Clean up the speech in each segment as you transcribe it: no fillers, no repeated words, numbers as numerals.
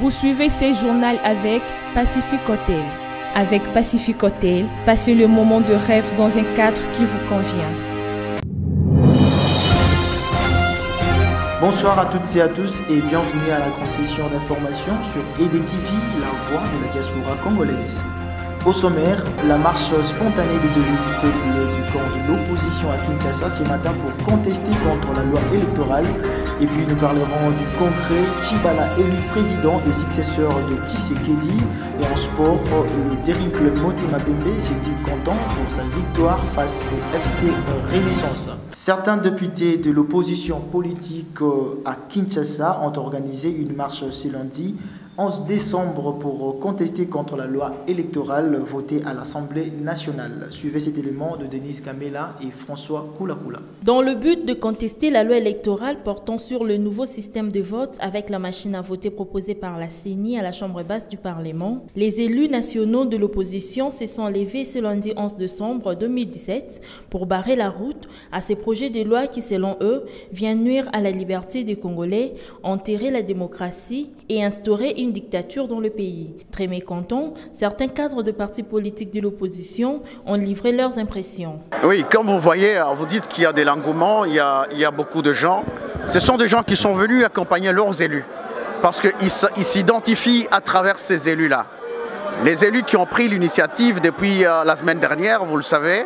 Vous suivez ces journaux avec Pacific Hotel. Avec Pacific Hotel, passez le moment de rêve dans un cadre qui vous convient. Bonsoir à toutes et à tous et bienvenue à la grande session d'information sur EDTV, la voix de la diaspora congolaise. Au sommaire, la marche spontanée des élus du peuple du camp de l'opposition à Kinshasa ce matin pour contester contre la loi électorale. Et puis nous parlerons du congrès Tshibala élu président et successeur de Tshisekedi. Et en sport, le Daring Club Motema Pembe s'est-il content pour sa victoire face au FC Renaissance. Certains députés de l'opposition politique à Kinshasa ont organisé une marche ce lundi 11 décembre pour contester contre la loi électorale votée à l'Assemblée nationale. Suivez cet élément de Denise Gamela et François Koulakula. Dans le but de contester la loi électorale portant sur le nouveau système de vote avec la machine à voter proposée par la CENI à la Chambre basse du Parlement, les élus nationaux de l'opposition se sont levés ce lundi 11 décembre 2017 pour barrer la route à ces projets de loi qui, selon eux, viennent nuire à la liberté des Congolais, enterrer la démocratie et instaurer une dictature dans le pays. Très mécontents, certains cadres de partis politiques de l'opposition ont livré leurs impressions. Oui, comme vous voyez, vous dites qu'il y a de l'engouement, il y a beaucoup de gens. Ce sont des gens qui sont venus accompagner leurs élus parce qu'ils s'identifient à travers ces élus-là. Les élus qui ont pris l'initiative depuis la semaine dernière, vous le savez,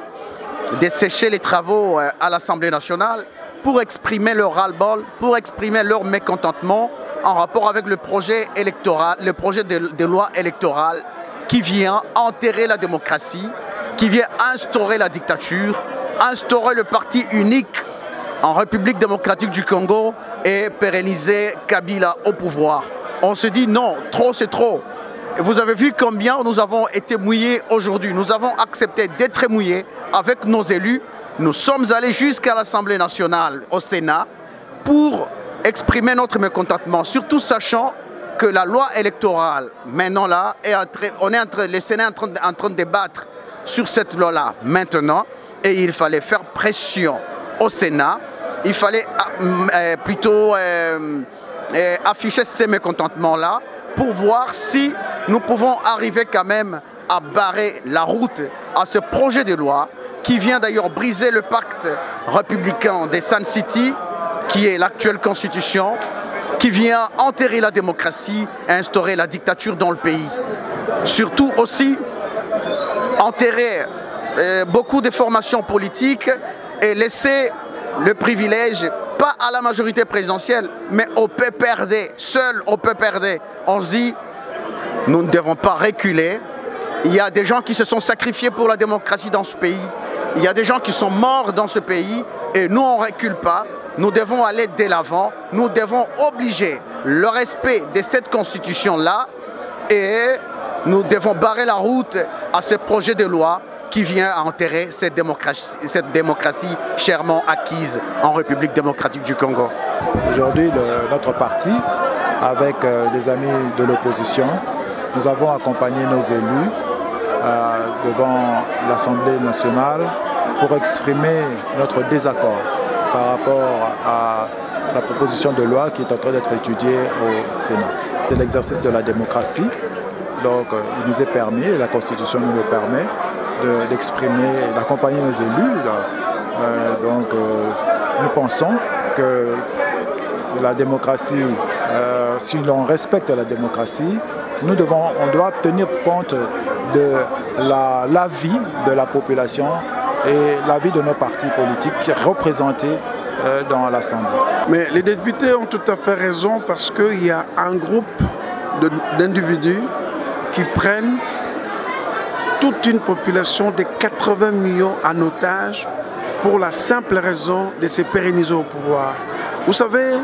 d'assécher les travaux à l'Assemblée nationale pour exprimer leur ras-le-bol, pour exprimer leur mécontentement en rapport avec le projet électoral, le projet de loi électorale qui vient enterrer la démocratie, qui vient instaurer la dictature, instaurer le parti unique en République démocratique du Congo et pérenniser Kabila au pouvoir. On se dit non, trop c'est trop. Et vous avez vu combien nous avons été mouillés aujourd'hui. Nous avons accepté d'être mouillés avec nos élus. Nous sommes allés jusqu'à l'Assemblée nationale, au Sénat, pour exprimer notre mécontentement, surtout sachant que la loi électorale, maintenant là, le Sénat est en train de débattre sur cette loi-là maintenant, et il fallait faire pression au Sénat, il fallait plutôt afficher ces mécontentements-là pour voir si nous pouvons arriver quand même à barrer la route à ce projet de loi qui vient d'ailleurs briser le pacte républicain des Sun City, qui est l'actuelle constitution, qui vient enterrer la démocratie et instaurer la dictature dans le pays. Surtout aussi enterrer beaucoup de formations politiques et laisser le privilège, pas à la majorité présidentielle, mais au PPRD, seul au PPRD. On se dit, nous ne devons pas reculer. Il y a des gens qui se sont sacrifiés pour la démocratie dans ce pays. Il y a des gens qui sont morts dans ce pays et nous, on ne recule pas. Nous devons aller de l'avant, nous devons obliger le respect de cette constitution-là et nous devons barrer la route à ce projet de loi qui vient à enterrer cette démocratie chèrement acquise en République démocratique du Congo. Aujourd'hui, notre parti, avec les amis de l'opposition, nous avons accompagné nos élus devant l'Assemblée nationale pour exprimer notre désaccord par rapport à la proposition de loi qui est en train d'être étudiée au Sénat. C'est l'exercice de la démocratie, donc il nous est permis, la Constitution nous le permet, d'exprimer, d'accompagner nos élus. Nous pensons que la démocratie, si l'on respecte la démocratie, on doit tenir compte de l'avis de la population et l'avis de nos partis politiques représentés dans l'Assemblée. Mais les députés ont tout à fait raison parce qu'il y a un groupe d'individus qui prennent toute une population de 80 millions en otage pour la simple raison de se pérenniser au pouvoir. Vous savez,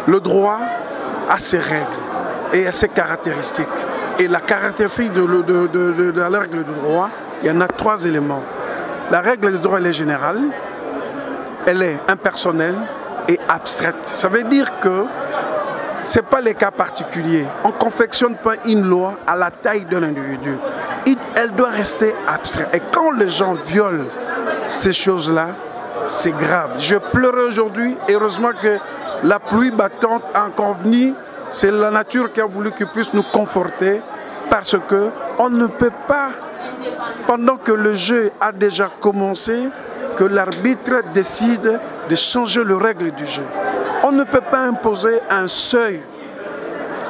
le droit a ses règles et a ses caractéristiques. Et la caractéristique de la règle du droit, il y en a 3 éléments. La règle du droit, elle est générale, elle est impersonnelle et abstraite. Ça veut dire que ce n'est pas les cas particuliers. On ne confectionne pas une loi à la taille de l'individu. Elle doit rester abstraite. Et quand les gens violent ces choses-là, c'est grave. Je pleurais aujourd'hui, heureusement que la pluie battante a encore venu c'est la nature qui a voulu qu'il puisse nous conforter parce qu'on ne peut pas, pendant que le jeu a déjà commencé, que l'arbitre décide de changer les règles du jeu. On ne peut pas imposer un seuil,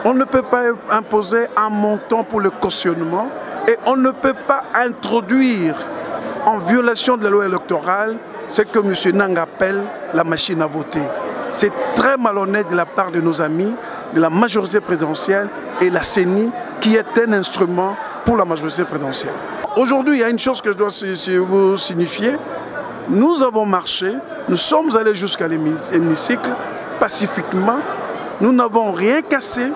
on ne peut pas imposer un montant pour le cautionnement et on ne peut pas introduire en violation de la loi électorale ce que M. Nang appelle la machine à voter. C'est très malhonnête de la part de nos amis, de la majorité présidentielle et la CENI qui est un instrument pour la majorité présidentielle. Aujourd'hui, il y a une chose que je dois vous signifier. Nous avons marché, nous sommes allés jusqu'à l'hémicycle pacifiquement, nous n'avons rien cassé,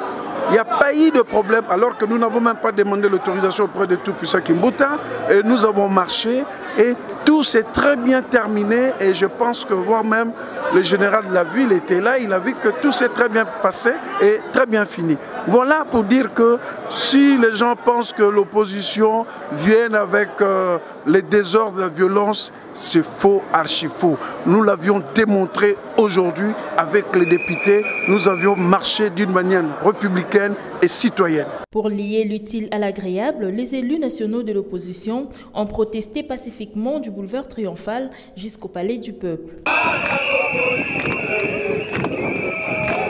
il n'y a pas eu de problème alors que nous n'avons même pas demandé l'autorisation auprès de Tout-Puissant Kimbuta et nous avons marché et tout s'est très bien terminé et je pense que voire même le général de la ville était là, il a vu que tout s'est très bien passé et très bien fini. Voilà pour dire que si les gens pensent que l'opposition vient avec les désordres, la violence, c'est faux, archi faux. Nous l'avions démontré aujourd'hui avec les députés, nous avions marché d'une manière républicaine et citoyenne. Pour lier l'utile à l'agréable, les élus nationaux de l'opposition ont protesté pacifiquement du boulevard Triomphal jusqu'au Palais du Peuple.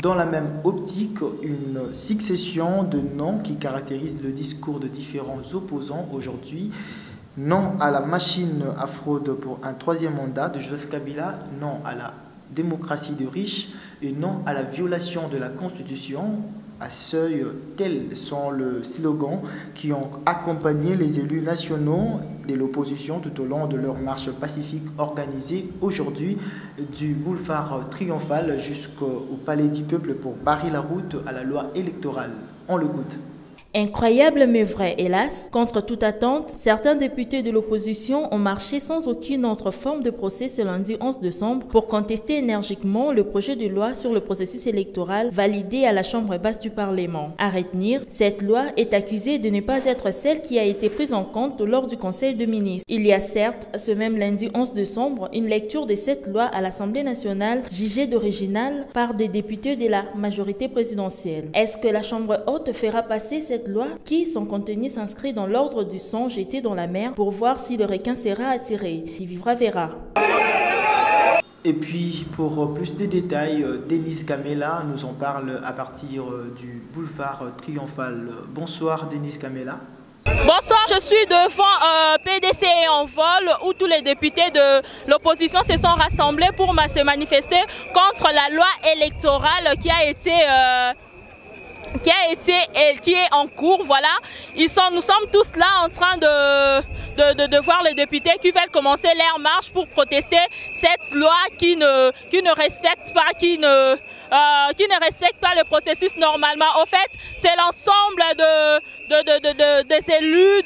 Dans la même optique, une succession de noms qui caractérisent le discours de différents opposants aujourd'hui. Non à la machine à fraude pour un troisième mandat de Joseph Kabila, non à la démocratie de riches et non à la violation de la Constitution. À seuil, tels sont les slogans qui ont accompagné les élus nationaux de l'opposition tout au long de leur marche pacifique organisée aujourd'hui du boulevard Triomphal jusqu'au Palais du Peuple pour barrer la route à la loi électorale. On le goûte. Incroyable mais vrai, hélas, contre toute attente, certains députés de l'opposition ont marché sans aucune autre forme de procès ce lundi 11 décembre pour contester énergiquement le projet de loi sur le processus électoral validé à la Chambre basse du Parlement. À retenir, cette loi est accusée de ne pas être celle qui a été prise en compte lors du Conseil de ministres. Il y a certes, ce même lundi 11 décembre, une lecture de cette loi à l'Assemblée nationale jugée d'originale par des députés de la majorité présidentielle. Est-ce que la Chambre haute fera passer cette loi qui, son contenu s'inscrit dans l'ordre du sang jeté dans la mer pour voir si le requin sera attiré? Qui vivra verra. Et puis, pour plus de détails, Denis Kamela nous en parle à partir du boulevard Triomphal. Bonsoir Denis Kamela. Bonsoir, je suis devant PDC en vol où tous les députés de l'opposition se sont rassemblés pour se manifester contre la loi électorale qui est en cours, voilà. Nous sommes tous là en train de voir les députés qui veulent commencer leur marche pour protester cette loi qui ne respecte pas le processus normalement. Au fait, c'est l'ensemble des élus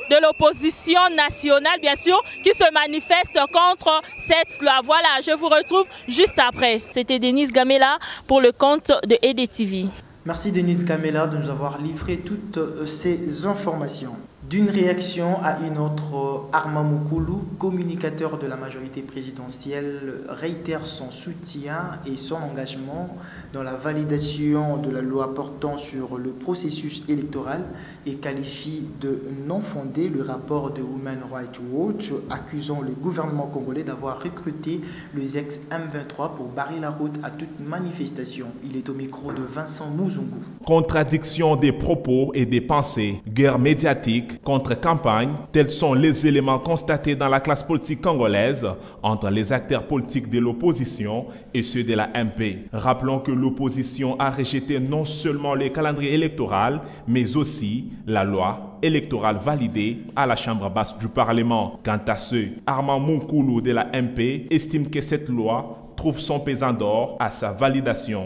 de l'opposition nationale, bien sûr, qui se manifestent contre cette loi. Voilà, je vous retrouve juste après. C'était Denis Kamela pour le compte de EDTV. Merci Denis Kamela de nous avoir livré toutes ces informations. D'une réaction à une autre, Armand Moukoulou, communicateur de la majorité présidentielle, réitère son soutien et son engagement dans la validation de la loi portant sur le processus électoral et qualifie de non fondé le rapport de Human Rights Watch accusant le gouvernement congolais d'avoir recruté les ex-M23 pour barrer la route à toute manifestation. Il est au micro de Vincent Mouzungu. Contradiction des propos et des pensées, guerre médiatique, contre-campagne, tels sont les éléments constatés dans la classe politique congolaise entre les acteurs politiques de l'opposition et ceux de la MP. Rappelons que l'opposition a rejeté non seulement le calendrier électoral, mais aussi la loi électorale validée à la Chambre basse du Parlement. Quant à ceux, Armand Moukoulou de la MP estime que cette loi trouve son pesant d'or à sa validation.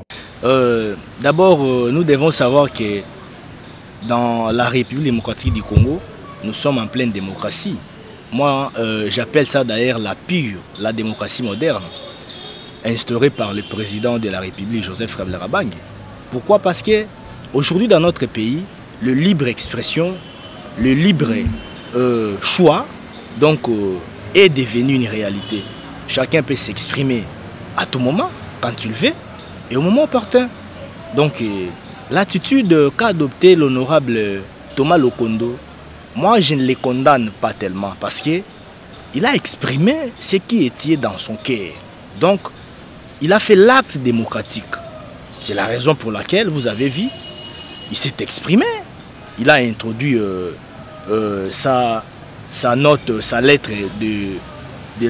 D'abord, nous devons savoir que dans la République démocratique du Congo, nous sommes en pleine démocratie. Moi, j'appelle ça d'ailleurs la démocratie moderne, instaurée par le président de la République, Joseph Kabila. Pourquoi? Parce qu'aujourd'hui, dans notre pays, le libre expression, le libre choix, donc, est devenu une réalité. Chacun peut s'exprimer à tout moment, quand tu le veux, et au moment opportun. Donc, L'attitude qu'a adoptée l'honorable Thomas Lokondo, moi je ne les condamne pas tellement parce que il a exprimé ce qui était dans son cœur. Donc, il a fait l'acte démocratique. C'est la raison pour laquelle, vous avez vu, il s'est exprimé. Il a introduit sa note, sa lettre de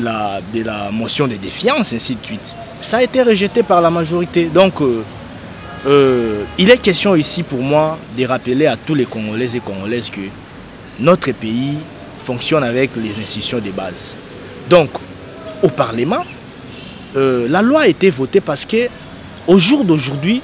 la motion de défiance, ainsi de suite. Ça a été rejeté par la majorité. Donc, il est question ici pour moi de rappeler à tous les Congolais et Congolaises que notre pays fonctionne avec les institutions de base. Donc, au Parlement, la loi a été votée parce que au jour d'aujourd'hui,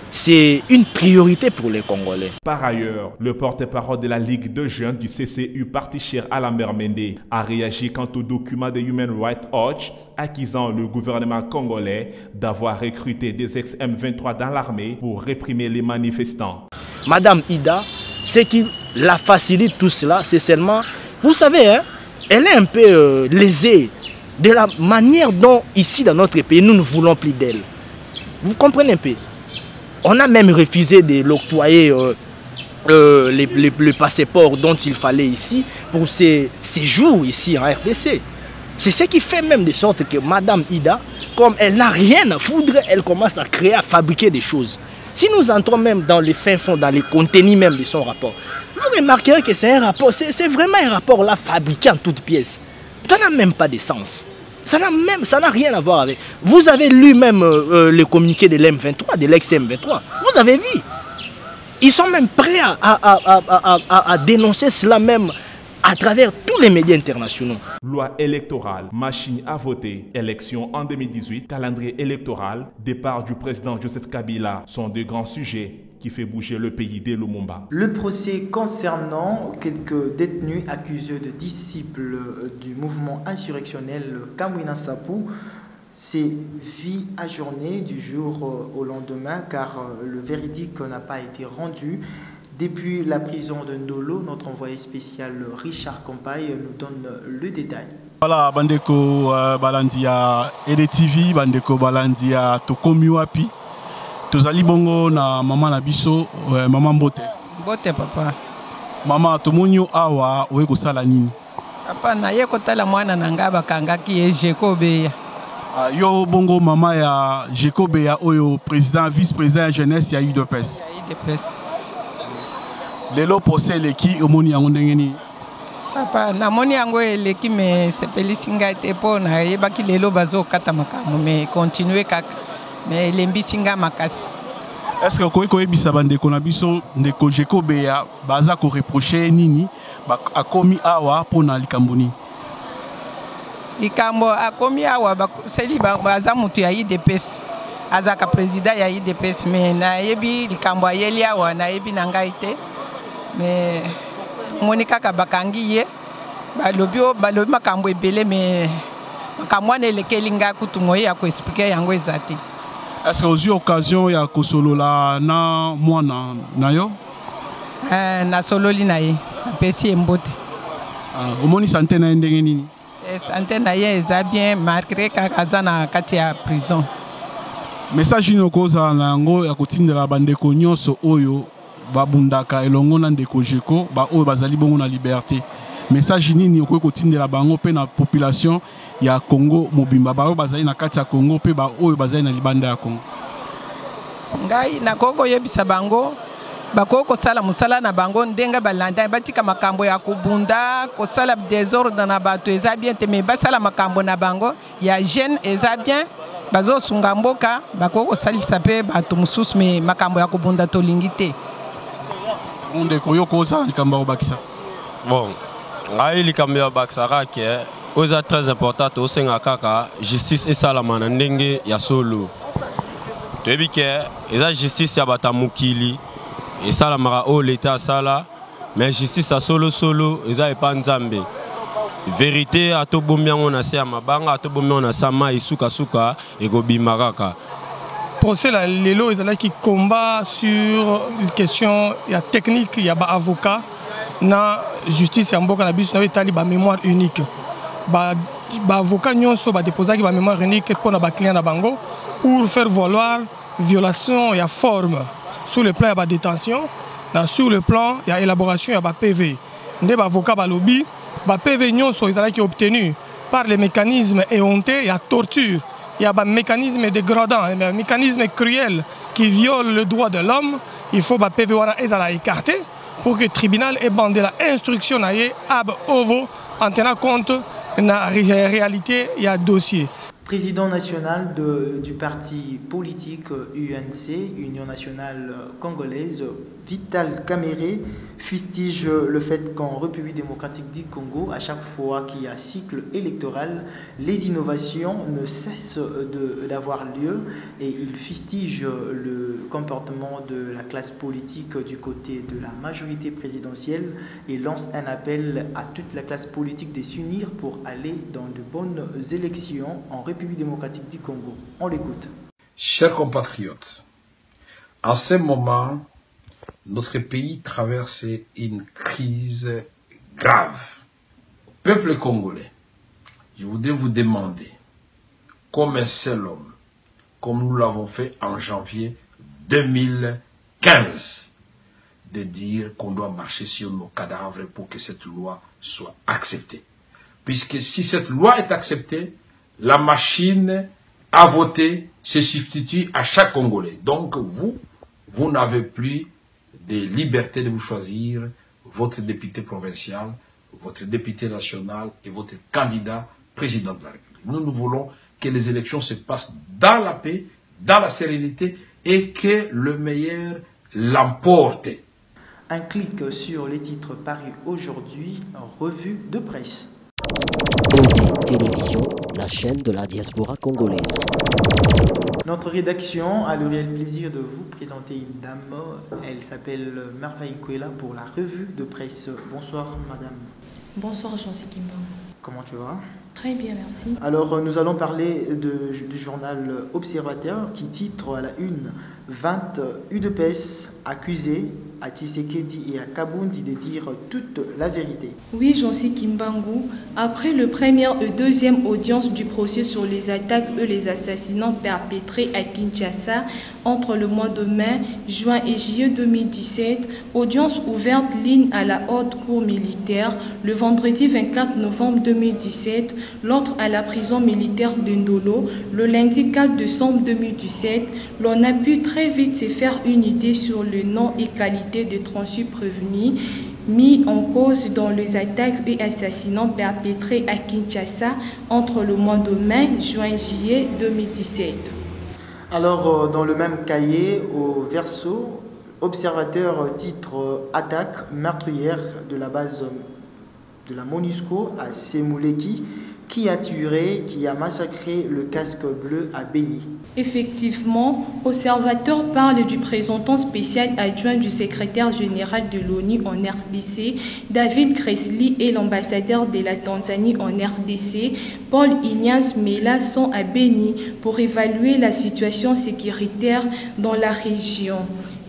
c'est une priorité pour les Congolais. Par ailleurs, le porte-parole de la Ligue de jeunes du CCU Parti Cher Alambert Mende a réagi quant au document de Human Rights Watch accusant le gouvernement congolais d'avoir recruté des ex-M23 dans l'armée pour réprimer les manifestants. Madame Ida, ce qui la facilite tout cela, c'est seulement, vous savez, hein, elle est un peu lésée de la manière dont ici dans notre pays, nous ne voulons plus d'elle. Vous comprenez un peu? On a même refusé de l'octroyer le passeport dont il fallait ici pour ses séjours ici en RDC. C'est ce qui fait même de sorte que Madame Ida, comme elle n'a rien à foutre, elle commence à créer, à fabriquer des choses. Si nous entrons même dans le fin fond, dans les contenus même de son rapport, vous remarquerez que c'est un rapport, c'est vraiment un rapport là fabriqué en toutes pièces. Ça n'a même pas de sens. Ça n'a rien à voir avec... Vous avez lu même le communiqué de l'M23, de l'ex-M23. Vous avez vu. Ils sont même prêts à dénoncer cela même à travers tous les médias internationaux. Loi électorale, machine à voter, élection en 2018, calendrier électoral, départ du président Joseph Kabila sont de grands sujets qui fait bouger le pays dès Lumumba. Le procès concernant quelques détenus accusés de disciples du mouvement insurrectionnel Kamwina Nsapu s'est vu ajourné du jour au lendemain car le verdict n'a pas été rendu. Depuis la prison de Ndolo, notre envoyé spécial Richard Compaye nous donne le détail. Voilà, bandeko balandia EDTV, bandeko balandia Tokomiwapi. Tozali bongo na maman na biso, maman Mbote. Mbote papa. Maman tomonyo awa oye kosala nini? Papa na ye kotala mwana na nga bakangaki ye Jekobeya. Yo bongo mama ya Jekobeya oyo président vice-président jeunesse ya UDPS. Ya UDPS. Lelo procès leki omoni yango ndenge nini? Papa na moni yango eleki me sepelisi ngai te po na yebaki lelo bazo kata makambo me continuer kaka. Mais l'embisinga makasi. Est-ce que vous avez dit que biso ndeko Jekobeya baza ko reprocher nini akomi awa pona likamboni? Likambo akomi awa seli baza mutu ya IDPS. Azaka président ya IDPS mais na yebi likambo ayeli awa na yebi na ngai te. Mais monika ka bakangi ye balobi makambo ebele mais makambo na elekeli nga kutu moye ya ko expliquer yango ezati. Est-ce que vous avez eu l'occasion de kosolola na mwana na yo? Na sololi na ye, apesi Mbote. Omoni santé na ndenge nini? Santé na ye eza bien malgré kaka na kati ya prison. Message ni okoza na yango ya kotindela bandeko nyonso oyo babundaka elongo na ndeko Jeko ba oyo bazali bongo na liberté. Message nini okoki kotindela bango pe na population ya Congo mobimba ba oyo bazali na kati ya Congo pe ba oyo bazali na libanda ya Congo? Ngai na koko yebisa bango bako kosala musala na bango ndenga balanda batika makambo ya kubunda kosala désordre na bato eza bien te me basala makambo na bango ya jeune eza bien bazo sunga mboka bako kosalisa pe bato mususu me makambo ya kubunda tolingi te. Onde koyo koza likambo obakisa. Bon, ngai likambo ya bakisaka ke oza très important au senga kaka justice et salamana ndenge ya solo. Toyebi ke eza justice ya batamukili et salamara o l'état sala mais justice a solo eza epa nzambe. Vérité a to bomyango na se ya mabanga a to bomyango na sama isuka suka ekobima kaka. Procès la lelo ezalaki combat sur une question ya technique ya ba avocat na justice ya mboka na biso na etali ba mémoire unique. Ba avocat nyonso ba déposer ba mémoire unique pour na ba client na bango pour faire valoir violation ya forme Sur le plan, il y a détention. Sur le plan, il y a élaboration, il y a PV. Des avocats lobby, PV qui est obtenu par les mécanismes éhontés, il y a torture, il y a un mécanisme dégradant, un mécanisme cruel qui viole le droit de l'homme. Il faut que PV soit écarté pour que le tribunal ait bandé l'instruction ab ovo en tenant compte de la réalité et du dossier. Président national du parti politique UNC, Union nationale congolaise, Vital Kamerhe, fustige le fait qu'en République démocratique du Congo, à chaque fois qu'il y a cycle électoral, les innovations ne cessent d'avoir lieu et il fustige le comportement de la classe politique du côté de la majorité présidentielle et lance un appel à toute la classe politique de s'unir pour aller dans de bonnes élections en République démocratique du Congo. On l'écoute. Chers compatriotes, en ce moment, notre pays traverse une crise grave. Peuple congolais, je voudrais vous demander, comme un seul homme, comme nous l'avons fait en janvier 2015, de dire qu'on doit marcher sur nos cadavres pour que cette loi soit acceptée. Puisque si cette loi est acceptée, la machine à voter se substitue à chaque Congolais. Donc vous n'avez plus de liberté de vous choisir votre député provincial, votre député national et votre candidat président de la République. Nous voulons que les élections se passent dans la paix, dans la sérénité et que le meilleur l'emporte. Un clic sur les titres parus aujourd'hui en revue de presse. Télévision, la chaîne de la diaspora congolaise. Notre rédaction a le réel plaisir de vous présenter une dame. Elle s'appelle Merveille Kouela pour la revue de presse. Bonsoir madame. Bonsoir Jean-C Kimba. Comment tu vas? Très bien, merci. Alors nous allons parler du journal Observateur qui titre à la une 20 UDPS accusés à Tshisekedi et à Kabundi de dire toute la vérité. Oui, Jean-C Kimbangu, après le première et deuxième audience du procès sur les attaques et les assassinats perpétrés à Kinshasa entre le mois de mai, juin et juillet 2017, audience ouverte ligne à la haute cour militaire le vendredi 24 novembre 2017, l'autre à la prison militaire de Ndolo le lundi 4 décembre 2017, l'on a pu très vite se faire une idée sur le nom et qualité des tranchés prévenus mis en cause dans les attaques et assassinats perpétrés à Kinshasa entre le mois de mai, juin et juillet 2017. Alors, dans le même cahier, au verso, Observateur titre Attaque meurtrière de la base de la MONUSCO à Semouleki, qui a tué, qui a massacré le casque bleu à Béni. Effectivement, Observateur parle du représentant spécial adjoint du secrétaire général de l'ONU en RDC, David Gressly, et l'ambassadeur de la Tanzanie en RDC, Paul Ignace Mela, sont à Béni pour évaluer la situation sécuritaire dans la région.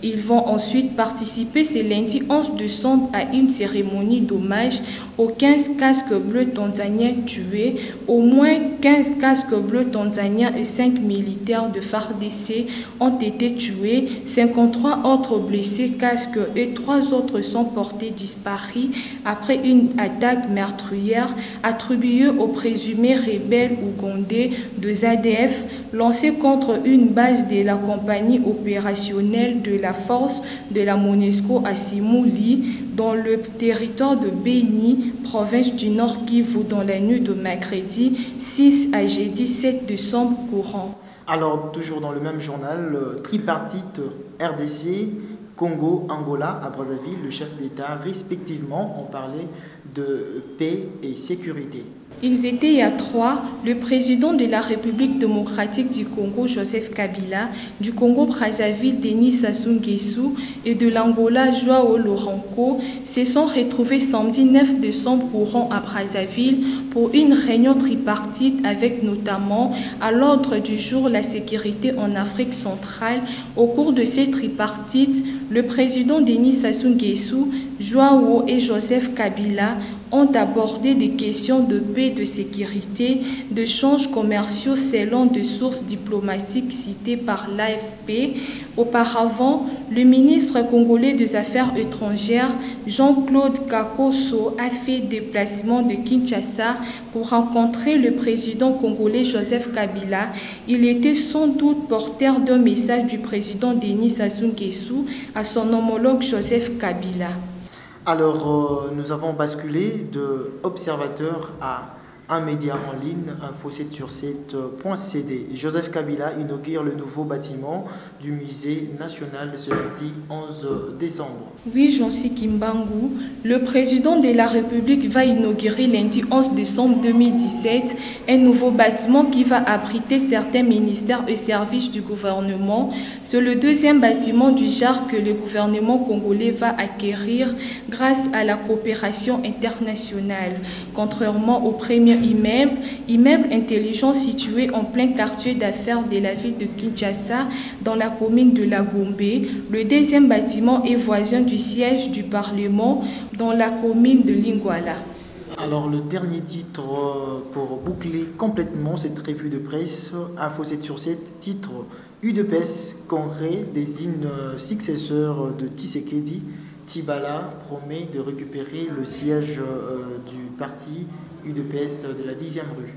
Ils vont ensuite participer ce lundi 11 décembre à une cérémonie d'hommage aux 15 casques bleus tanzaniens tués. Au moins 15 casques bleus tanzaniens et 5 militaires de FARDC ont été tués. 53 autres blessés casques et 3 autres sont portés disparus après une attaque meurtrière attribuée aux présumés rebelles ougandais de ZADF lancée contre une base de la compagnie opérationnelle de la force de la MONUSCO à Simouli, dans le territoire de Béni, province du Nord Kivu, dans la nuit de mercredi 6 à jeudi 7 décembre courant. Alors, toujours dans le même journal, tripartite RDC, Congo, Angola, à Brazzaville, le chef d'État, respectivement, ont parlé de paix et sécurité. Ils étaient à 3, le président de la République démocratique du Congo, Joseph Kabila, du Congo-Brazzaville, Denis Sassou Nguesso, et de l'Angola, Joao Lourenço, se sont retrouvés samedi 9 décembre courant à Brazzaville pour une réunion tripartite avec notamment à l'ordre du jour la sécurité en Afrique centrale. Au cours de ces tripartites, le président Denis Sassou Nguesso, Joao et Joseph Kabila ont abordé des questions de B de sécurité, d'échanges commerciaux selon des sources diplomatiques citées par l'AFP. Auparavant, le ministre congolais des Affaires étrangères, Jean-Claude Kakoso, a fait déplacement de Kinshasa pour rencontrer le président congolais Joseph Kabila. Il était sans doute porteur d'un message du président Denis Sassou Nguesso à son homologue Joseph Kabila. Alors, nous avons basculé de observateur à un média en ligne, info7sur7.cd. Joseph Kabila inaugure le nouveau bâtiment du musée national ce lundi 11 décembre. Oui, Jean-Si Kimbangu, le président de la République va inaugurer lundi 11 décembre 2017 un nouveau bâtiment qui va abriter certains ministères et services du gouvernement. C'est le deuxième bâtiment du genre que le gouvernement congolais va acquérir grâce à la coopération internationale. Contrairement au premier immeuble intelligent situé en plein quartier d'affaires de la ville de Kinshasa, dans la commune de La Gombe, le deuxième bâtiment est voisin du siège du Parlement dans la commune de Lingwala. Alors, le dernier titre pour boucler complètement cette revue de presse, Info7sur7, titre UDPS Congrès désigne successeur de Tshisekedi. Tibala promet de récupérer le siège du parti UDPS de la 10e rue.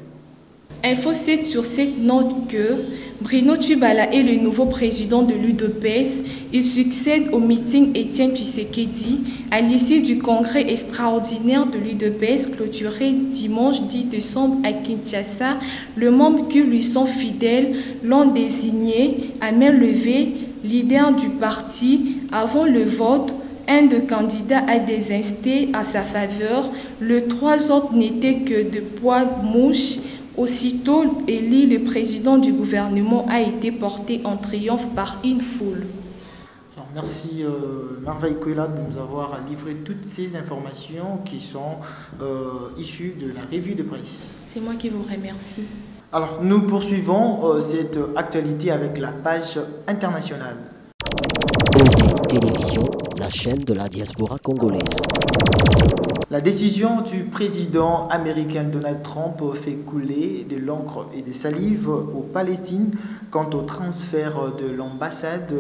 Info7sur7 note que Bruno Tshibala est le nouveau président de l'UDPS. Il succède au meeting Étienne Tshisekedi à l'issue du congrès extraordinaire de l'UDPS clôturé dimanche 10 décembre à Kinshasa. Les membres qui lui sont fidèles l'ont désigné à main levée leader du parti. Avant le vote, un des candidats a désinsté à sa faveur. Les trois autres n'étaient que de poids mouches. Aussitôt élu, le président du gouvernement a été porté en triomphe par une foule. Alors, merci Marveille Kouela de nous avoir livré toutes ces informations qui sont issues de la revue de presse. C'est moi qui vous remercie. Alors, nous poursuivons cette actualité avec la page internationale. Télévision, la chaîne de la diaspora congolaise. La décision du président américain Donald Trump fait couler de l'encre et des salives aux Palestines quant au transfert de l'ambassade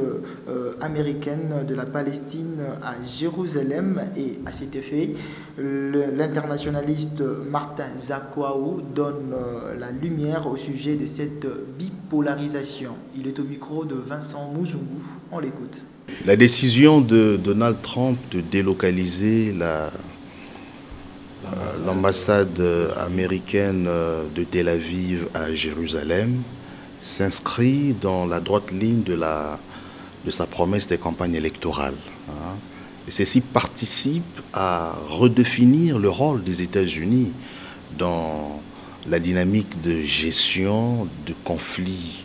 américaine de la Palestine à Jérusalem. Et à cet effet, l'internationaliste Martin Zakwaou donne la lumière au sujet de cette bipolarisation. Il est au micro de Vincent Mouzungu. On l'écoute. La décision de Donald Trump de délocaliser l'ambassade américaine de Tel Aviv à Jérusalem s'inscrit dans la droite ligne de sa promesse des campagnes électorales. Et ceci participe à redéfinir le rôle des États-Unis dans la dynamique de gestion de conflits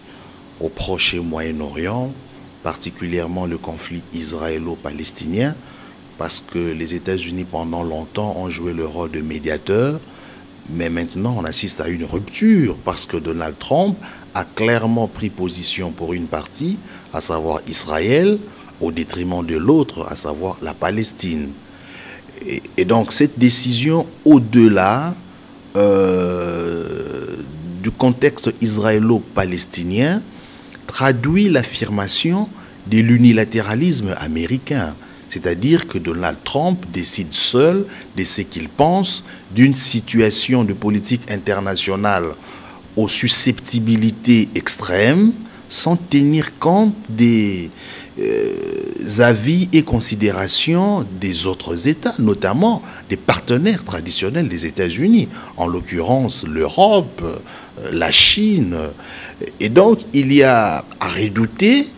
au Proche et Moyen-Orient, particulièrement le conflit israélo-palestinien, parce que les États-Unis pendant longtemps ont joué le rôle de médiateur, mais maintenant on assiste à une rupture parce que Donald Trump a clairement pris position pour une partie, à savoir Israël, au détriment de l'autre, à savoir la Palestine. Et donc cette décision, au-delà du contexte israélo-palestinien, traduit l'affirmation de l'unilatéralisme américain. C'est-à-dire que Donald Trump décide seul de ce qu'il pense d'une situation de politique internationale aux susceptibilités extrêmes, sans tenir compte des avis et considérations des autres États, notamment des partenaires traditionnels des États-Unis, en l'occurrence l'Europe, la Chine. Et donc il y a à redouter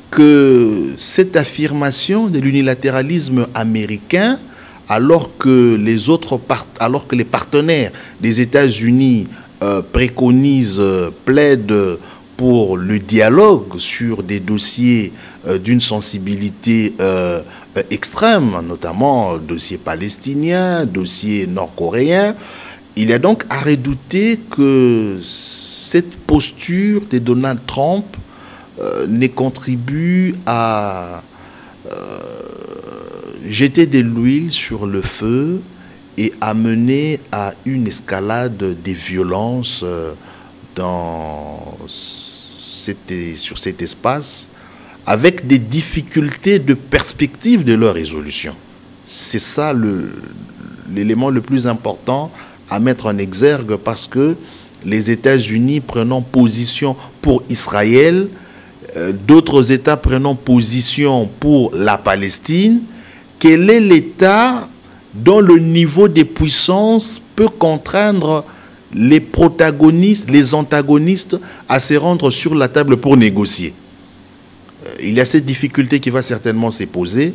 que cette affirmation de l'unilatéralisme américain, alors que les partenaires des États-Unis préconisent, plaident pour le dialogue sur des dossiers d'une sensibilité extrême, notamment dossier palestinien, dossier nord-coréen, il y a donc à redouter que cette posture de Donald Trump ne contribue à jeter de l'huile sur le feu et amener à une escalade des violences sur cet espace, avec des difficultés de perspective de leur résolution. C'est ça l'élément le plus important à mettre en exergue, parce que les États-Unis prenant position pour Israël, d'autres États prenant position pour la Palestine, quel est l'État dont le niveau des puissances peut contraindre les protagonistes, les antagonistes à se rendre sur la table pour négocier? Il y a cette difficulté qui va certainement se poser,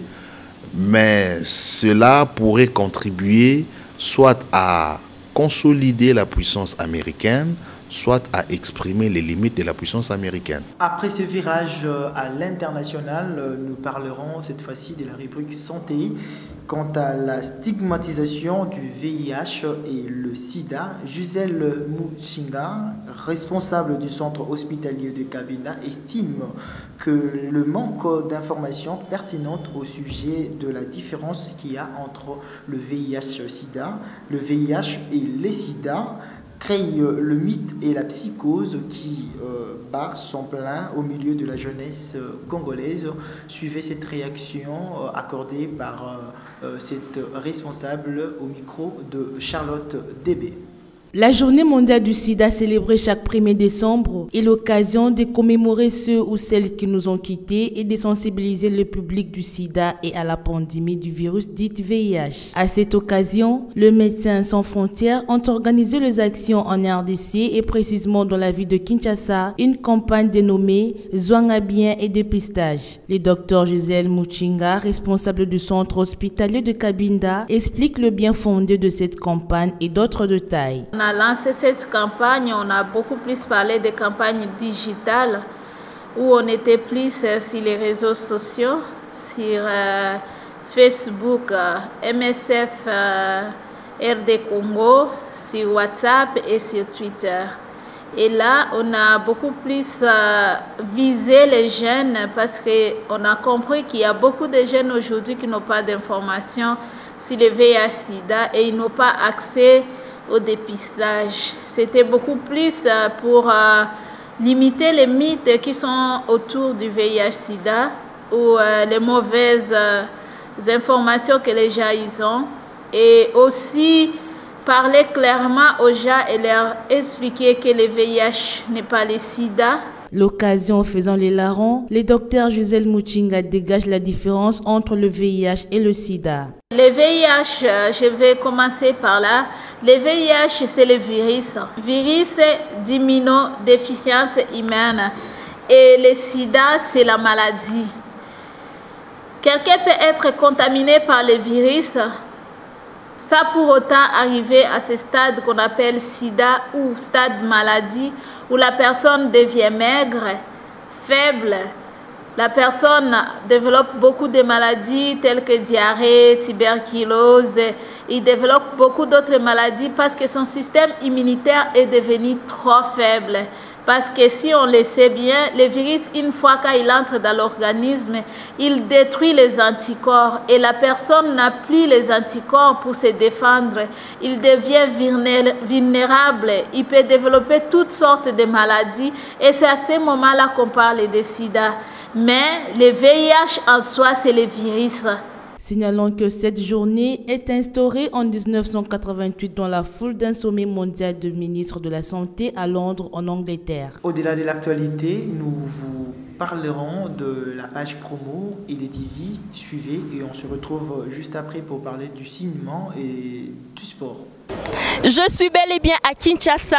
mais cela pourrait contribuer soit à consolider la puissance américaine, soit à exprimer les limites de la puissance américaine. Après ce virage à l'international, nous parlerons cette fois-ci de la rubrique santé. Quant à la stigmatisation du VIH et le sida, Gisèle Muchinga, responsable du centre hospitalier de Cabinda, estime que le manque d'informations pertinentes au sujet de la différence qu'il y a entre le VIH-sida, le VIH et les sida crée le mythe et la psychose qui bat son plein au milieu de la jeunesse congolaise. Suivez cette réaction accordée par cette responsable au micro de Charlotte Débé. La journée mondiale du sida célébrée chaque 1er décembre est l'occasion de commémorer ceux ou celles qui nous ont quittés et de sensibiliser le public du sida et à la pandémie du virus dit VIH. À cette occasion, le Médecins sans frontières ont organisé les actions en RDC et précisément dans la ville de Kinshasa, une campagne dénommée Zwanga bien et dépistage. Le docteur Gisèle Muchinga, responsable du centre hospitalier de Cabinda, explique le bien fondé de cette campagne et d'autres détails. On a lancé cette campagne, on a beaucoup plus parlé de campagnes digitales où on était plus sur les réseaux sociaux, sur Facebook, MSF, RD Congo, sur WhatsApp et sur Twitter. Et là, on a beaucoup plus visé les jeunes parce qu'on a compris qu'il y a beaucoup de jeunes aujourd'hui qui n'ont pas d'informations sur le VIH-Sida et ils n'ont pas accès au dépistage. C'était beaucoup plus pour limiter les mythes qui sont autour du VIH-Sida ou les mauvaises informations que les gens ils ont, et aussi parler clairement aux gens et leur expliquer que le VIH n'est pas le sida. L'occasion faisant les larrons, le docteur Gisèle Muchinga dégage la différence entre le VIH et le sida. Le VIH, je vais commencer par là. Le VIH, c'est le virus. Virus d'immunodéficience humaine. Et le sida, c'est la maladie. Quelqu'un peut être contaminé par le virus sans pour autant arriver à ce stade qu'on appelle sida ou stade maladie, où la personne devient maigre, faible. La personne développe beaucoup de maladies telles que diarrhée, tuberculose. Il développe beaucoup d'autres maladies parce que son système immunitaire est devenu trop faible. Parce que si on le sait bien, le virus, une fois qu'il entre dans l'organisme, il détruit les anticorps et la personne n'a plus les anticorps pour se défendre. Il devient vulnérable, il peut développer toutes sortes de maladies et c'est à ce moment-là qu'on parle de sida. Mais le VIH en soi, c'est le virus. Signalons que cette journée est instaurée en 1988 dans la foule d'un sommet mondial de ministres de la Santé à Londres, en Angleterre. Au-delà de l'actualité, nous vous parlerons de la page promo et des TV. Suivez et on se retrouve juste après pour parler du cinéma et du sport. Je suis bel et bien à Kinshasa,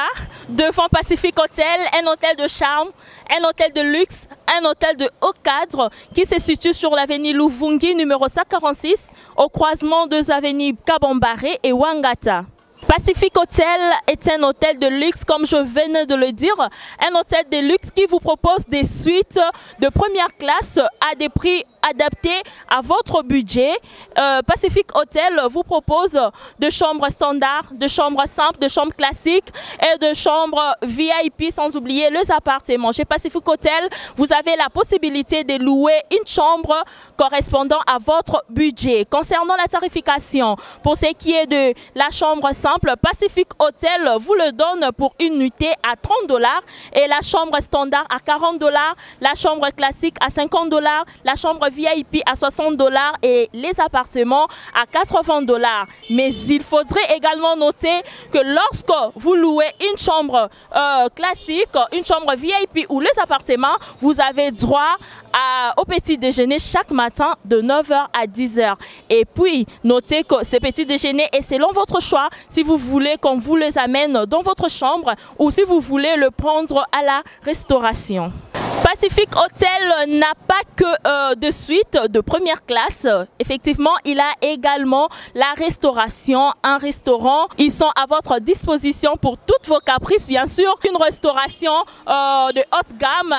devant Pacific Hotel, un hôtel de charme, un hôtel de luxe, un hôtel de haut cadre qui se situe sur l'avenue Luvungi numéro 146 au croisement des avenues Kabambare et Wangata. Pacific Hotel est un hôtel de luxe, comme je venais de le dire, un hôtel de luxe qui vous propose des suites de première classe à des prix adaptées à votre budget. Pacific Hotel vous propose de chambres standards, de chambres simples, de chambres classiques et de chambres VIP, sans oublier les appartements. Chez Pacific Hotel, vous avez la possibilité de louer une chambre correspondant à votre budget. Concernant la tarification, pour ce qui est de la chambre simple, Pacific Hotel vous le donne pour une nuitée à $30 et la chambre standard à $40, la chambre classique à $50, la chambre VIP à $60 et les appartements à $80. Mais il faudrait également noter que lorsque vous louez une chambre classique, une chambre VIP ou les appartements, vous avez droit au petit déjeuner chaque matin de 9h à 10h. Et puis, notez que ce petit déjeuner est selon votre choix, si vous voulez qu'on vous les amène dans votre chambre ou si vous voulez le prendre à la restauration. Pacific Hotel n'a pas que de suite de première classe. Effectivement, il a également la restauration, un restaurant. Ils sont à votre disposition pour toutes vos caprices. Bien sûr, une restauration de haute gamme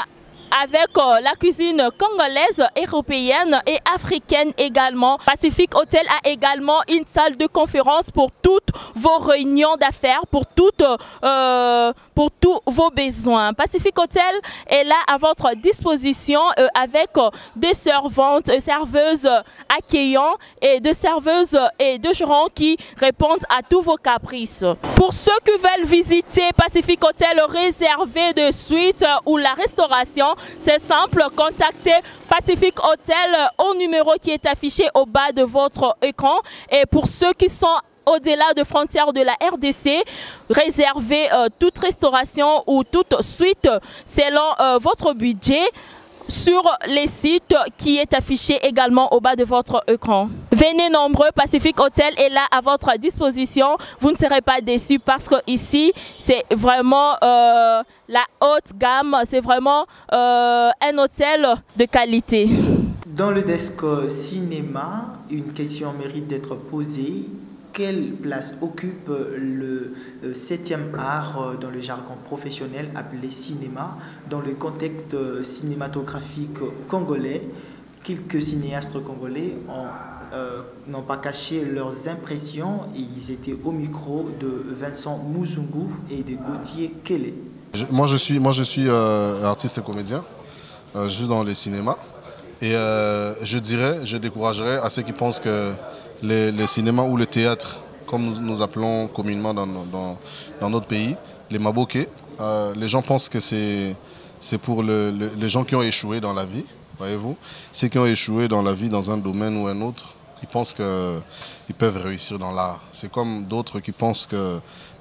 avec la cuisine congolaise, européenne et africaine également. Pacific Hotel a également une salle de conférence pour toutes vos réunions d'affaires, pour tous vos besoins. Pacific Hotel est là à votre disposition avec des servantes, serveuses accueillantes et des serveuses et des gérants qui répondent à tous vos caprices. Pour ceux qui veulent visiter Pacific Hotel réservé de suite ou la restauration, c'est simple, contactez Pacific Hotel au numéro qui est affiché au bas de votre écran. Et pour ceux qui sont au-delà de frontières de la RDC, réservez toute restauration ou toute suite selon votre budget sur les sites qui est affiché également au bas de votre écran. Venez nombreux, Pacific Hotel est là à votre disposition. Vous ne serez pas déçus parce que ici c'est vraiment la haute gamme, c'est vraiment un hôtel de qualité. Dans le desk cinéma, une question mérite d'être posée. Quelle place occupe le 7e art dans le jargon professionnel appelé cinéma dans le contexte cinématographique congolais? Quelques cinéastes congolais n'ont pas caché leurs impressions et ils étaient au micro de Vincent Mouzungu et de Gauthier Kélé. Moi je suis artiste et comédien, je suis dans le cinéma et je découragerais à ceux qui pensent que les cinémas ou le théâtre, comme nous appelons communément dans notre pays, les maboké, les gens pensent que c'est pour les gens qui ont échoué dans la vie, voyez-vous. Ceux qui ont échoué dans la vie dans un domaine ou un autre, ils pensent qu'ils peuvent réussir dans l'art. C'est comme d'autres qui pensent que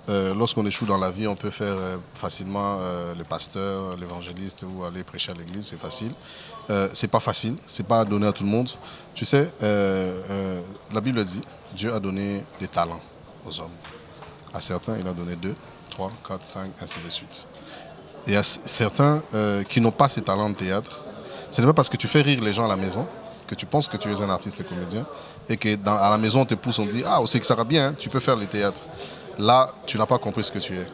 lorsqu'on échoue dans la vie, on peut faire facilement le pasteur, l'évangéliste ou aller prêcher à l'église, c'est facile. C'est pas facile, c'est pas donné à tout le monde. Tu sais, la Bible dit, Dieu a donné des talents aux hommes. À certains, il a donné 2, 3, 4, 5, ainsi de suite. Et à certains qui n'ont pas ces talents de théâtre, ce n'est pas parce que tu fais rire les gens à la maison que tu penses que tu es un artiste et comédien et que à la maison on te pousse, on te dit « Ah, on sait que ça va bien, hein, tu peux faire le théâtre ». Là, tu n'as pas compris ce que tu es.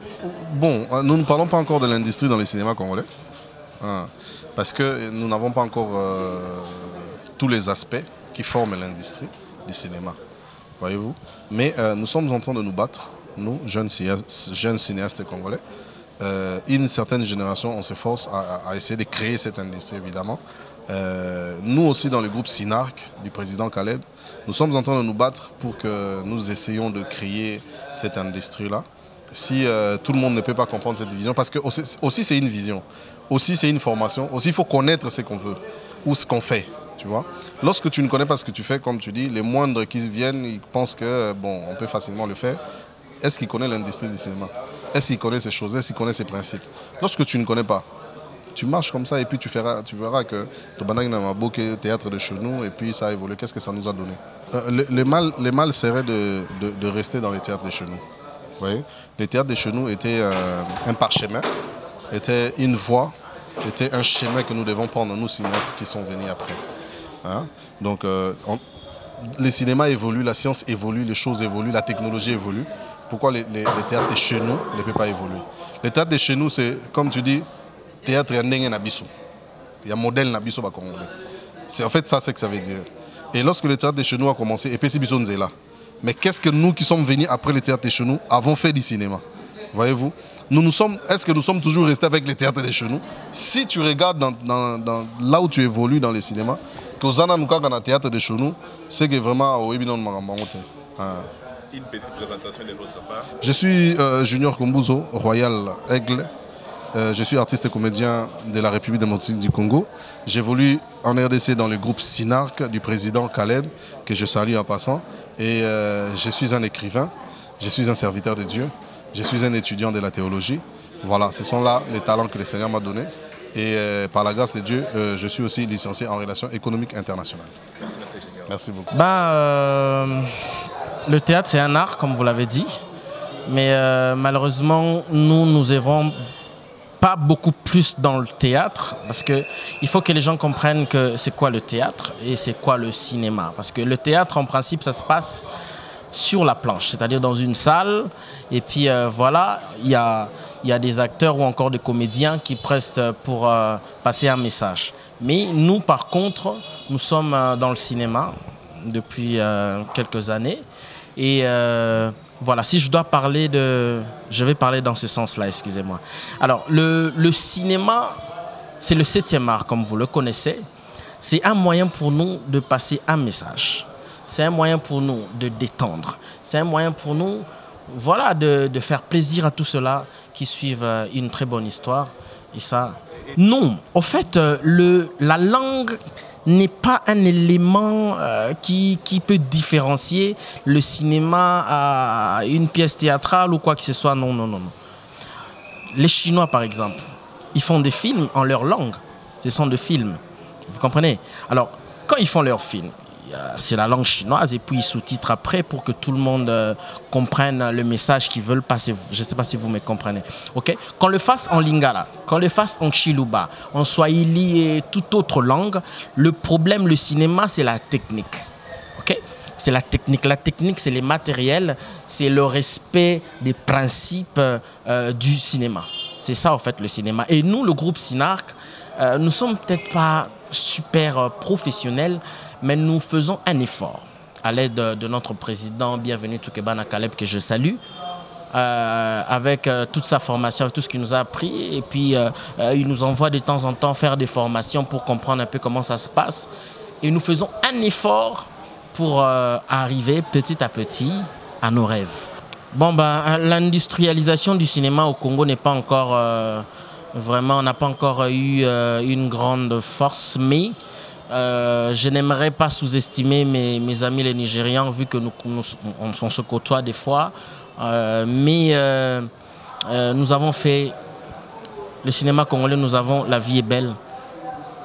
Bon, nous ne parlons pas encore de l'industrie dans les cinémas congolais, hein, parce que nous n'avons pas encore tous les aspects qui forment l'industrie du cinéma, voyez-vous. Mais nous sommes en train de nous battre, nous, jeunes cinéastes congolais. Une certaine génération, on s'efforce à essayer de créer cette industrie, évidemment. Nous aussi, dans le groupe SINARC du président Caleb, nous sommes en train de nous battre pour que nous essayions de créer cette industrie-là. Si tout le monde ne peut pas comprendre cette vision, parce que aussi c'est une vision, aussi c'est une formation, aussi il faut connaître ce qu'on veut ou ce qu'on fait. Tu vois? Lorsque tu ne connais pas ce que tu fais, comme tu dis, les moindres qui viennent, ils pensent que bon, on peut facilement le faire. Est-ce qu'ils connaissent l'industrie du cinéma? Est-ce qu'ils connaissent ces choses? Est-ce qu'ils connaissent ces principes? Lorsque tu ne connais pas, tu marches comme ça et puis tu verras que Tobanang n'a pas beaucoup de théâtre de chez nous et puis ça a évolué. Qu'est-ce que ça nous a donné? Le mal serait de rester dans les théâtres de chez nous. Vous voyez? Les théâtres de chez nous étaient un parchemin, étaient une voie, étaient un chemin que nous devons prendre, nous cinéastes qui sont venus après. Hein? Donc les cinémas évoluent, la science évolue, les choses évoluent, la technologie évolue. Pourquoi les théâtres de chez nous ne peuvent pas évoluer? Les théâtres de chez nous, c'est comme tu dis, théâtre, il y a un nabiso. Il y a un modèle nabiso congolais. C'est en fait ça, c'est que ça veut dire. Et lorsque le théâtre des Chenous a commencé, et Pessi Bisson est là. Mais qu'est-ce que nous qui sommes venus après le théâtre des Chenous avons fait du cinéma? Voyez-vous? Est-ce que nous sommes toujours restés avec le théâtre des Chenous? Si tu regardes là où tu évolues dans le cinéma, que Ozana Nuka dans le théâtre des Chenous, c'est que vraiment au Ebinon Marambangote. Une petite présentation de votre part. Je suis Junior Kombuzo, Royal Aigle. Je suis artiste et comédien de la République démocratique du Congo. J'évolue en RDC dans le groupe Sinarc du président Caleb, que je salue en passant. Et je suis un écrivain, je suis un serviteur de Dieu, je suis un étudiant de la théologie. Voilà, ce sont là les talents que le Seigneur m'a donnés. Et par la grâce de Dieu, je suis aussi licencié en relations économiques internationales. Merci, Seigneur. Merci beaucoup. Le théâtre, c'est un art, comme vous l'avez dit. Mais malheureusement, nous œuvrons pas beaucoup plus dans le théâtre, parce qu'il faut que les gens comprennent que c'est quoi le théâtre et c'est quoi le cinéma. Parce que le théâtre, en principe, ça se passe sur la planche, c'est-à-dire dans une salle. Et puis voilà, il y a des acteurs ou encore des comédiens qui prestent pour passer un message. Mais nous, par contre, nous sommes dans le cinéma depuis quelques années. Et voilà, si je dois parler je vais parler dans ce sens-là, excusez-moi. Alors, le cinéma, c'est le 7e art, comme vous le connaissez. C'est un moyen pour nous de passer un message. C'est un moyen pour nous de détendre. C'est un moyen pour nous, voilà, de faire plaisir à tous ceux-là qui suivent une très bonne histoire. Et ça, non. En fait, la langue n'est pas un élément qui peut différencier le cinéma à une pièce théâtrale ou quoi que ce soit. Non, non, non, non. Les Chinois, par exemple, ils font des films en leur langue. Ce sont des films. Vous comprenez? Alors, quand ils font leurs films, c'est la langue chinoise et puis ils sous-titrent après pour que tout le monde comprenne le message qu'ils veulent passer. Je ne sais pas si vous me comprenez. Okay? Qu'on le fasse en lingala, qu'on le fasse en chiluba, en swahili et toute autre langue, le problème, le cinéma, c'est la technique. Okay? C'est la technique. La technique, c'est les matériels, c'est le respect des principes du cinéma. C'est ça, en fait, le cinéma. Et nous, le groupe Sinarc, nous ne sommes peut-être pas super professionnels, mais nous faisons un effort à l'aide de notre président, bienvenue Toukebana Caleb, que je salue, avec toute sa formation, avec tout ce qu'il nous a appris. Et puis, il nous envoie de temps en temps faire des formations pour comprendre un peu comment ça se passe. Et nous faisons un effort pour arriver petit à petit à nos rêves. Bon, l'industrialisation du cinéma au Congo n'est pas encore... vraiment, on n'a pas encore eu une grande force, mais... je n'aimerais pas sous-estimer mes amis les Nigérians, vu que on se côtoie des fois. Mais nous avons fait le cinéma congolais, nous avons La vie est belle,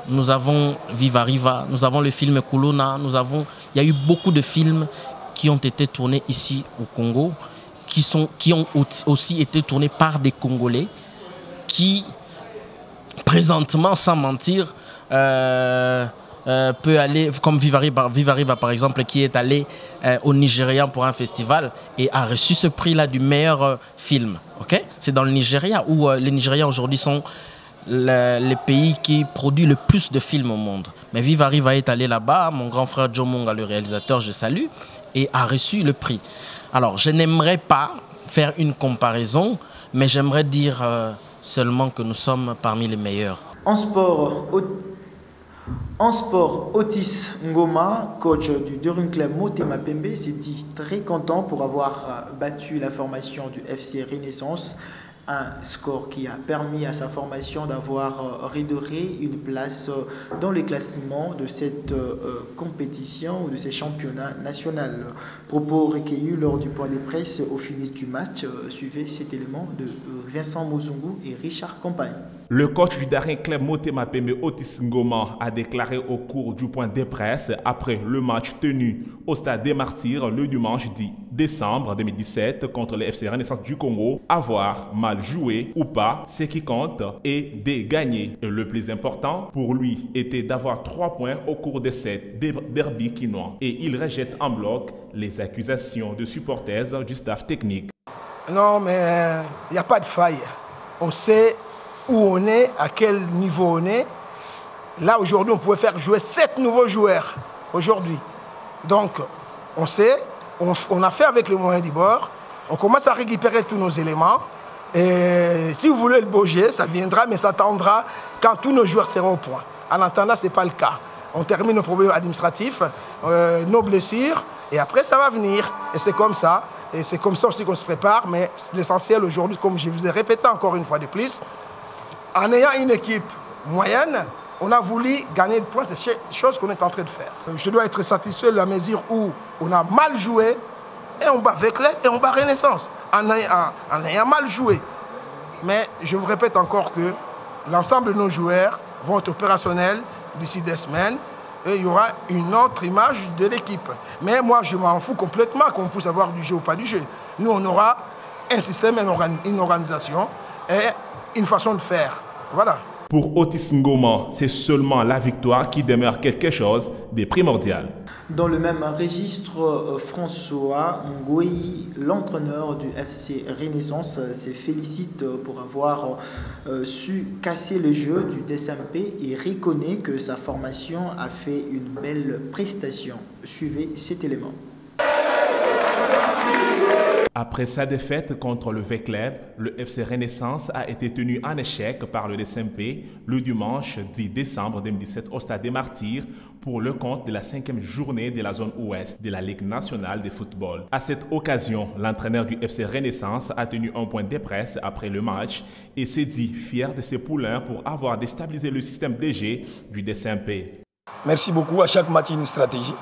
nous avons Viva Riva, nous avons le film Kuluna, il y a eu beaucoup de films qui ont été tournés ici au Congo, qui ont aussi été tournés par des Congolais qui, présentement, sans mentir, peut aller, comme Viva Riva par exemple, qui est allé au Nigeria pour un festival et a reçu ce prix-là du meilleur film. Okay? C'est dans le Nigeria, où les Nigériens aujourd'hui sont les pays qui produisent le plus de films au monde. Mais Viva Riva est allé là-bas, mon grand frère Joe Monga, le réalisateur, je salue, et a reçu le prix. Alors, je n'aimerais pas faire une comparaison, mais j'aimerais dire seulement que nous sommes parmi les meilleurs. En sport, Otis Ngoma, coach du Durham Club Motema Pembe, s'est dit très content pour avoir battu la formation du FC Renaissance, un score qui a permis à sa formation d'avoir redoré une place dans le classement de cette compétition ou de ces championnats nationaux. Propos recueillis lors du point de presse au finish du match. Suivez cet élément de Vincent Mozungu et Richard Compagne. Le coach du Darien Club Motema Pembe, Otis Ngoma, a déclaré au cours du point de presse après le match tenu au Stade des Martyrs le dimanche 10 décembre 2017 contre le FC Renaissance du Congo, avoir mal joué ou pas, ce qui compte est de gagner. Et le plus important pour lui était d'avoir 3 points au cours de cette derby quinois. Et il rejette en bloc les accusations de supporters du staff technique. Non, mais il n'y a pas de faille. On sait où on est, à quel niveau on est. Là, aujourd'hui, on pouvait faire jouer 7 nouveaux joueurs. Aujourd'hui. Donc, on sait, on a fait avec les moyens du bord. On commence à récupérer tous nos éléments. Et si vous voulez le bouger, ça viendra, mais ça attendra quand tous nos joueurs seront au point. En attendant, ce n'est pas le cas. On termine nos problèmes administratifs, nos blessures, et après, ça va venir. Et c'est comme ça. Et c'est comme ça aussi qu'on se prépare. Mais l'essentiel aujourd'hui, comme je vous ai répété encore une fois de plus, en ayant une équipe moyenne, on a voulu gagner le point. C'est chose qu'on est en train de faire. Je dois être satisfait de la mesure où on a mal joué, et on bat Véclair et on bat Renaissance. En ayant mal joué. Mais je vous répète encore que l'ensemble de nos joueurs vont être opérationnels d'ici des semaines et il y aura une autre image de l'équipe. Mais moi, je m'en fous complètement qu'on puisse avoir du jeu ou pas du jeu. Nous, on aura un système, une organisation et une façon de faire. Voilà. Pour Otis Ngoma, c'est seulement la victoire qui demeure quelque chose de primordial. Dans le même registre, François Ngoyi, l'entraîneur du FC Renaissance, se félicite pour avoir su casser le jeu du DSMP et reconnaît que sa formation a fait une belle prestation. Suivez cet élément. Après sa défaite contre le V-Club, le FC Renaissance a été tenu en échec par le DSMP le dimanche 10 décembre 2017 au Stade des Martyrs pour le compte de la 5e journée de la zone ouest de la Ligue nationale de football. À cette occasion, l'entraîneur du FC Renaissance a tenu un point de presse après le match et s'est dit fier de ses poulains pour avoir déstabilisé le système DG du DSMP. Merci beaucoup. À chaque match, une stratégie.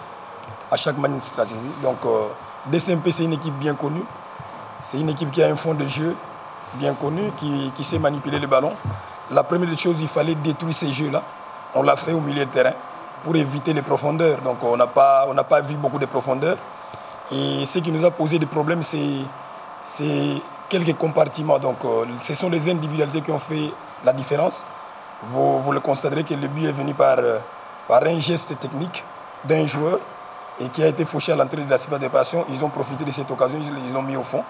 À chaque match, une stratégie. Donc, DSMP, c'est une équipe bien connue. C'est une équipe qui a un fond de jeu bien connu, qui sait manipuler le ballon. La première des choses, il fallait détruire ces jeux-là. On l'a fait au milieu de terrain pour éviter les profondeurs. Donc on n'a pas vu beaucoup de profondeur. Et ce qui nous a posé des problèmes, c'est quelques compartiments. Donc ce sont les individualités qui ont fait la différence. Vous le constaterez que le but est venu par un geste technique d'un joueur et qui a été fauché à l'entrée de la surface de réparation. Ils ont profité de cette occasion, ils l'ont mis au fond.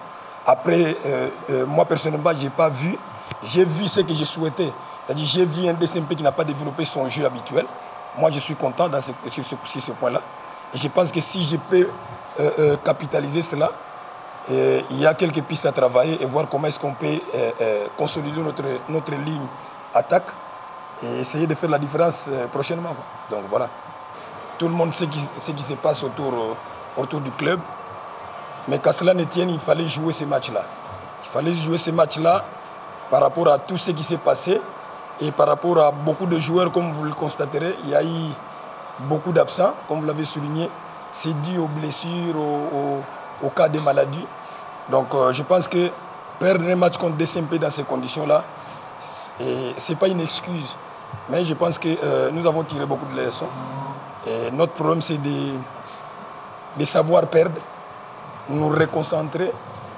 Après, moi personnellement, j'ai vu ce que je souhaitais. C'est-à-dire, j'ai vu un DSMP qui n'a pas développé son jeu habituel. Moi, je suis content sur ce point-là. Et je pense que si je peux capitaliser cela, il y a quelques pistes à travailler et voir comment est-ce qu'on peut consolider notre ligne attaque et essayer de faire la différence prochainement. Donc voilà. Tout le monde sait ce qui se passe autour du club. Mais qu'à cela ne tienne, il fallait jouer ces matchs-là. Il fallait jouer ces matchs-là par rapport à tout ce qui s'est passé et par rapport à beaucoup de joueurs, comme vous le constaterez. Il y a eu beaucoup d'absents, comme vous l'avez souligné. C'est dû aux blessures, aux cas de maladies. Donc je pense que perdre un match contre DSMP dans ces conditions-là, ce n'est pas une excuse. Mais je pense que nous avons tiré beaucoup de leçons. Et notre problème, c'est de savoir perdre, nous reconcentrer,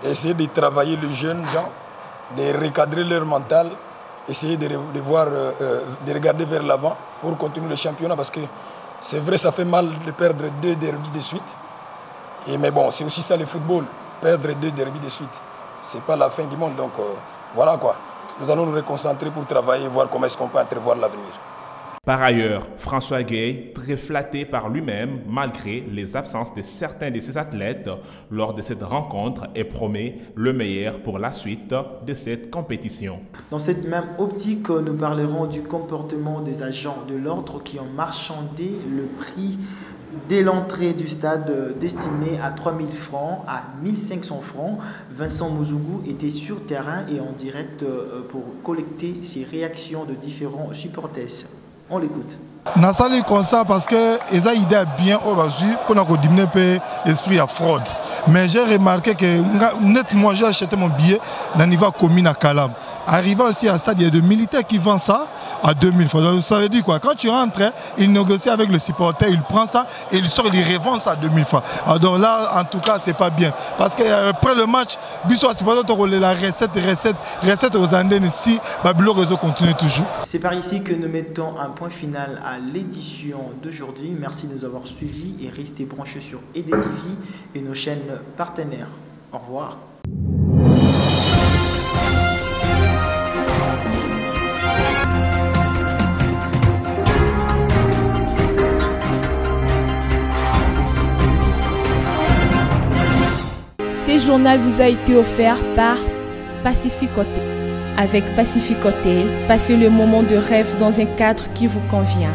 essayer de travailler les jeunes gens, de recadrer leur mental, essayer de regarder vers l'avant pour continuer le championnat. Parce que c'est vrai, ça fait mal de perdre 2 derbys de suite. Mais bon, c'est aussi ça le football, perdre 2 derbys de suite. Ce n'est pas la fin du monde. Donc voilà quoi. Nous allons nous reconcentrer pour travailler et voir comment est-ce qu'on peut entrevoir l'avenir. Par ailleurs, François Gay, très flatté par lui-même malgré les absences de certains de ses athlètes lors de cette rencontre et promet le meilleur pour la suite de cette compétition. Dans cette même optique, nous parlerons du comportement des agents de l'ordre qui ont marchandé le prix dès l'entrée du stade destiné à 3 000 francs à 1 500 francs. Vincent Mouzougou était sur terrain et en direct pour collecter ses réactions de différents supporters. On l'écoute. Na sali comme ça parce que ils ont idée bien aujourd'hui pour nous diminuer l'esprit à fraude. Mais j'ai remarqué que moi j'ai acheté mon billet dans le niveau commune à Kalam. Arrivant aussi à stade, il y a des militaires qui vendent ça à 2000 francs. Donc, ça veut dire quoi? Quand tu rentres, il négocie avec le supporter, il prend ça et il sort, il revend ça à 2000 francs. Alors, donc là, en tout cas, c'est pas bien. Parce qu'après le match, la recette aux Andennes ici, le réseau continue toujours. C'est par ici que nous mettons un point final à l'édition d'aujourd'hui. Merci de nous avoir suivis et restez branchés sur EDTV et nos chaînes partenaires. Au revoir. Ce journal vous a été offert par Pacific Hotel. Avec Pacific Hotel, passez le moment de rêve dans un cadre qui vous convient.